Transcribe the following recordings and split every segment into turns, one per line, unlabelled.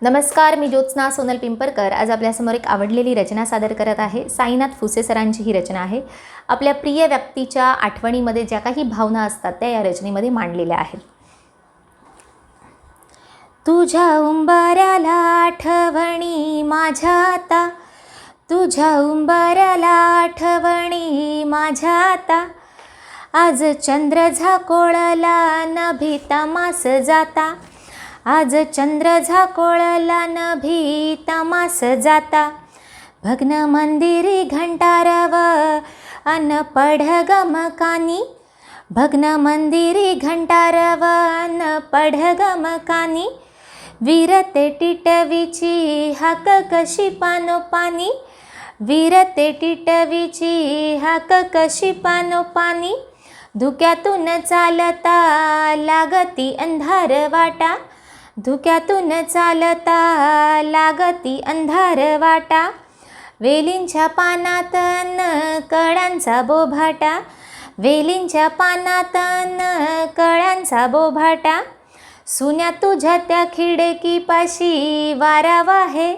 नमस्कार, मी ज्योत्स्ना सोनल पिंपरकर आज आपल्यासमोर एक आवडलेली रचना सादर करत आहे। साईनाथ फुसे सरांची ही रचना आहे। आपल्या प्रिय व्यक्तीच्या आठवणीमध्ये ज्या काही भावना असतात त्या या रचनेमध्ये मांडलेल्या आहेत। तुझ्या उंबऱ्याला आठवणी माझ्या आता, तुझ्या उंबऱ्याला आठवणी माझ्या आता, आज चंद्र झाकोळला नभी तमास जाता, आज चंद्र झाकोळला नभी तमास जाता, भग्न मंदिरी घंटारव अन पढगमकानी, भग्न मंदिरी घंटारव अन पढगमकानी, वीरते टिटवीची हाक कशी पानोपानी, वीरते टिटवीची हाक कशी पानोपानी, धुक्यातून चालता लागती अंधार वाटा, धुक्यातून चालता लागती अंधार वाटा, वेलींच्या पानात अन कळ्यांचा बोभाटा, वेलींच्या पानात अन कळ्यांचा बोभाटा, सुन्या तुझ्या त्या खिडकीपाशी वारा वाहे,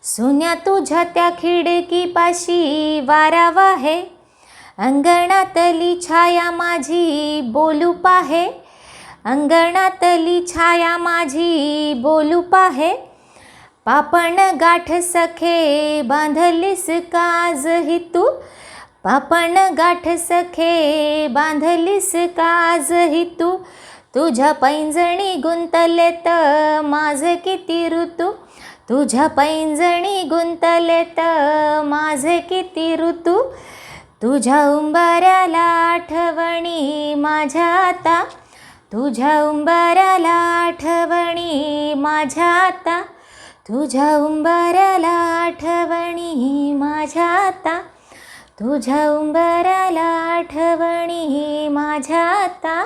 सुन्या तुझ्या त्या खिडकीपाशी वारा वाहे, अंगणातली छाया माझी बोलू पाहे, अंगणातली छाया माझी बोलू पाहे, पापण गाठ सखे बांधलीस काज ही तू, पापण गाठ सखे बांधलीस काज ही तू, तुझ्या पैंजणी गुंतलेत माझे किती ऋतू, तुझ्या पैंजणी गुंतलेत माझे किती ऋतू, तुझ्या उंबऱ्याला आठवणी माझ्या आता, तुझ्या उंबऱ्याला आठवणी माझ्या आता, तुझ्या उंबऱ्याला आठवणी माझ्या आता, तुझ्या उंबऱ्याला आठवणी माझ्या आता।